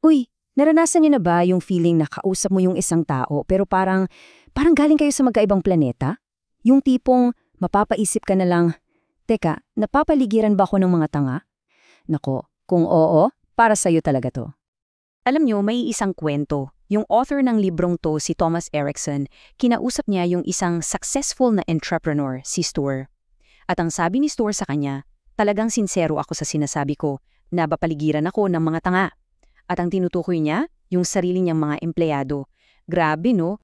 Uy, naranasan niyo na ba yung feeling na kausap mo yung isang tao pero parang galing kayo sa magkaibang planeta? Yung tipong mapapaisip ka na lang, teka, napapaligiran ba ako ng mga tanga? Nako, kung oo, para sa'yo talaga to. Alam niyo, may isang kwento. Yung author ng librong to, si Thomas Erikson, kinausap niya yung isang successful na entrepreneur, si Stuart. At ang sabi ni Stuart sa kanya, talagang sincero ako sa sinasabi ko, napapaligiran ako ng mga tanga. At ang tinutukoy niya, yung sarili niyang mga empleyado. Grabe no?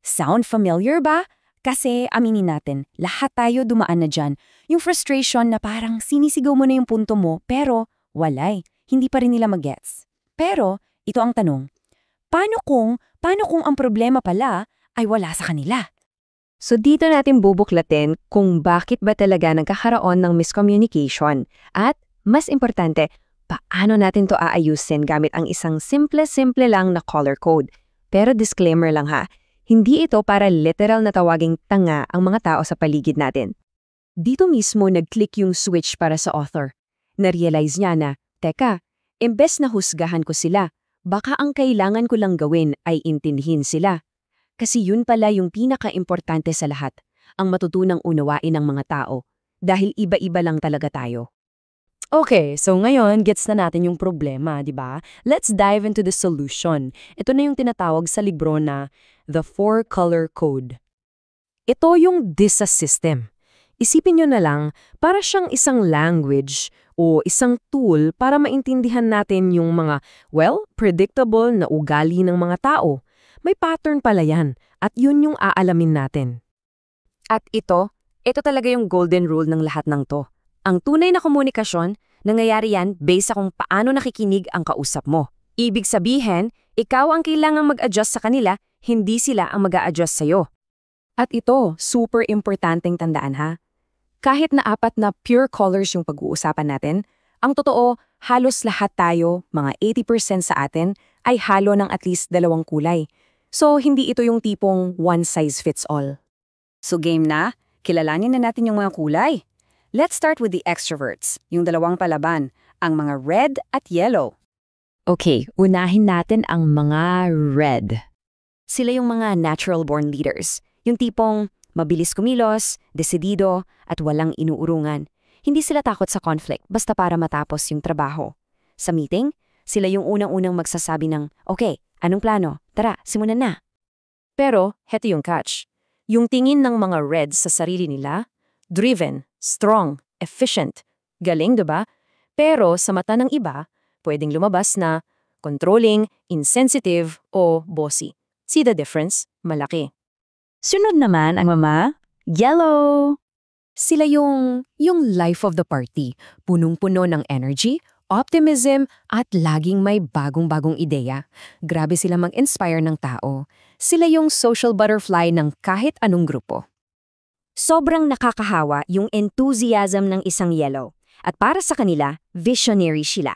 Sound familiar ba? Kasi aminin natin, lahat tayo dumaan na dyan. Yung frustration na parang sinisigaw mo na yung punto mo, pero walay, hindi pa rin nila magets. Pero, ito ang tanong, paano kung ang problema pala ay wala sa kanila? So dito natin bubuklatin kung bakit ba talaga nagkakaroon ng miscommunication at, mas importante, paano natin to aayusin gamit ang isang simple lang na color code. Pero disclaimer lang ha, hindi ito para literal na tawaging tanga ang mga tao sa paligid natin. Dito mismo nag-click yung switch para sa author. Na-realize niya na, teka, imbes na husgahan ko sila, baka ang kailangan ko lang gawin ay intindihin sila. Kasi yun pala yung pinaka-importante sa lahat, ang matutunang unawain ng mga tao, dahil iba-iba lang talaga tayo. Okay, so ngayon, gets na natin yung problema, di ba? Let's dive into the solution. Ito na yung tinatawag sa libro na The Four-Color Code. Ito yung DISA system. Isipin nyo na lang, para siyang isang language o isang tool para maintindihan natin yung mga, predictable na ugali ng mga tao. May pattern pala yan, at yun yung aalamin natin. At ito talaga yung golden rule ng lahat ng to. Ang tunay na komunikasyon, nangyayari yan based sa kung paano nakikinig ang kausap mo. Ibig sabihin, ikaw ang kailangang mag-adjust sa kanila, hindi sila ang mag-a-adjust sa'yo. At ito, super importanteng tandaan ha. Kahit na 4 na pure colors yung pag-uusapan natin, ang totoo, halos lahat tayo, mga 80% sa atin, ay halo ng at least 2 kulay. So, hindi ito yung tipong one size fits all. So, game na? Kilalanin na natin yung mga kulay. Let's start with the extroverts, yung 2 palaban, ang mga red at yellow. Okay, unahin natin ang mga red. Sila yung mga natural-born leaders, yung tipong mabilis kumilos, desidido, at walang inuurungan. Hindi sila takot sa conflict basta para matapos yung trabaho. Sa meeting, sila yung unang-unang magsasabi ng, okay, anong plano? Tara, simulan na. Pero, heto yung catch. Yung tingin ng mga reds sa sarili nila, driven, strong, efficient, galing, diba? Pero sa mata ng iba, pwedeng lumabas na controlling, insensitive, o bossy. See the difference? Malaki. Sunod naman ang mama, yellow. Sila yung life of the party, punong-puno ng energy, optimism, at laging may bagong-bagong ideya. Grabe sila mag-inspire ng tao. Sila yung social butterfly ng kahit anong grupo. Sobrang nakakahawa yung enthusiasm ng isang yellow. At para sa kanila, visionary sila.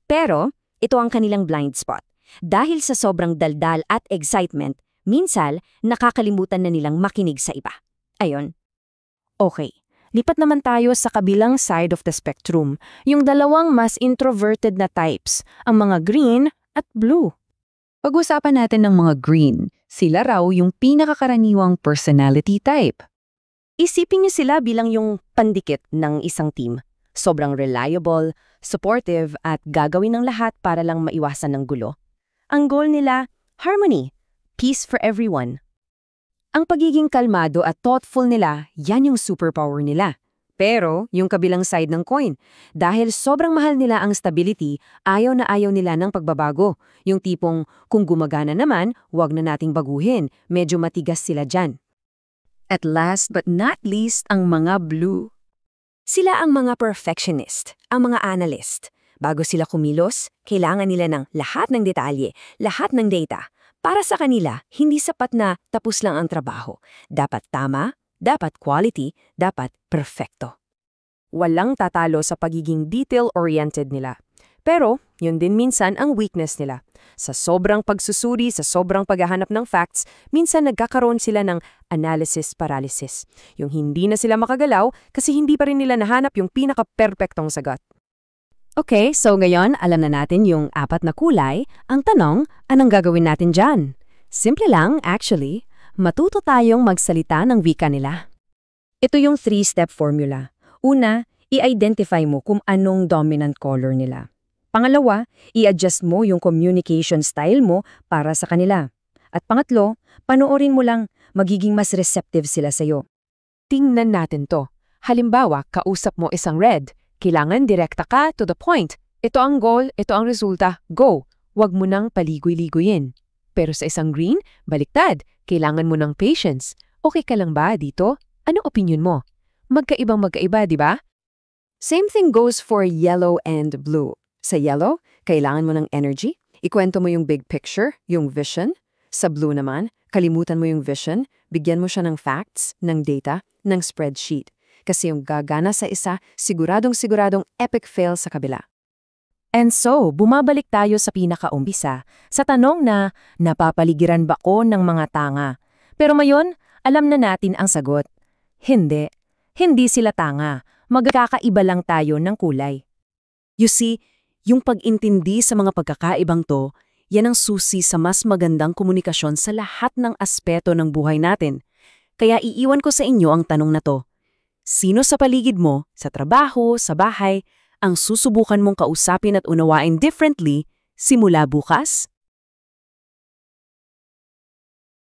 Pero, ito ang kanilang blind spot. Dahil sa sobrang daldal at excitement, minsan, nakakalimutan na nilang makinig sa iba. Ayon. Okay. Lipat naman tayo sa kabilang side of the spectrum, yung 2 mas introverted na types, ang mga green at blue. Pag-usapan natin ng mga green, sila raw yung pinakakaraniwang personality type. Isipin niyo sila bilang yung pandikit ng isang team. Sobrang reliable, supportive at gagawin ng lahat para lang maiwasan ng gulo. Ang goal nila, harmony, peace for everyone. Ang pagiging kalmado at thoughtful nila, yan yung superpower nila. Pero, yung kabilang side ng coin, dahil sobrang mahal nila ang stability, ayaw nila ng pagbabago. Yung tipong, kung gumagana naman, wag na nating baguhin, medyo matigas sila dyan. At last but not least, ang mga blue. Sila ang mga perfectionist, ang mga analyst. Bago sila kumilos, kailangan nila ng lahat ng detalye, lahat ng data. Para sa kanila, hindi sapat na tapos lang ang trabaho. Dapat tama, dapat quality, dapat perfecto. Walang tatalo sa pagiging detail-oriented nila. Pero, yun din minsan ang weakness nila. Sa sobrang pagsusuri, sa sobrang paghahanap ng facts, minsan nagkakaroon sila ng analysis paralysis. Yung hindi na sila makagalaw kasi hindi pa rin nila nahanap yung pinaka-perpektong sagot. Okay, so ngayon alam na natin yung apat na kulay. Ang tanong, anong gagawin natin dyan? Simple lang, actually. Matuto tayong magsalita ng wika nila. Ito yung 3-step formula. Una, i-identify mo kung anong dominant color nila. Pangalawa, i-adjust mo yung communication style mo para sa kanila. At pangatlo, panoorin mo lang, magiging mas receptive sila sa'yo. Tingnan natin to. Halimbawa, kausap mo isang red. Kailangan direkta ka to the point. Ito ang goal, ito ang resulta. Go! Huwag mo nang paligoy-ligoyin. Pero sa isang green, baliktad. Kailangan mo ng patience. Okay ka lang ba dito? Anong opinion mo? Magkaiba, di ba? Same thing goes for yellow and blue. Sa yellow, kailangan mo ng energy. Ikwento mo yung big picture, yung vision. Sa blue naman, kalimutan mo yung vision. Bigyan mo siya ng facts, ng data, ng spreadsheet. Kasi yung gagana sa isa, siguradong epic fail sa kabila. And so, bumabalik tayo sa pinakaumpisa, sa tanong na, napapaligiran ba ko ng mga tanga? Pero ngayon, alam na natin ang sagot. Hindi. Hindi sila tanga. Magkakaiba lang tayo ng kulay. You see, yung pag-intindi sa mga pagkakaibang to, yan ang susi sa mas magandang komunikasyon sa lahat ng aspeto ng buhay natin. Kaya iiwan ko sa inyo ang tanong na to. Sino sa paligid mo, sa trabaho, sa bahay, ang susubukan mong kausapin at unawain differently simula bukas?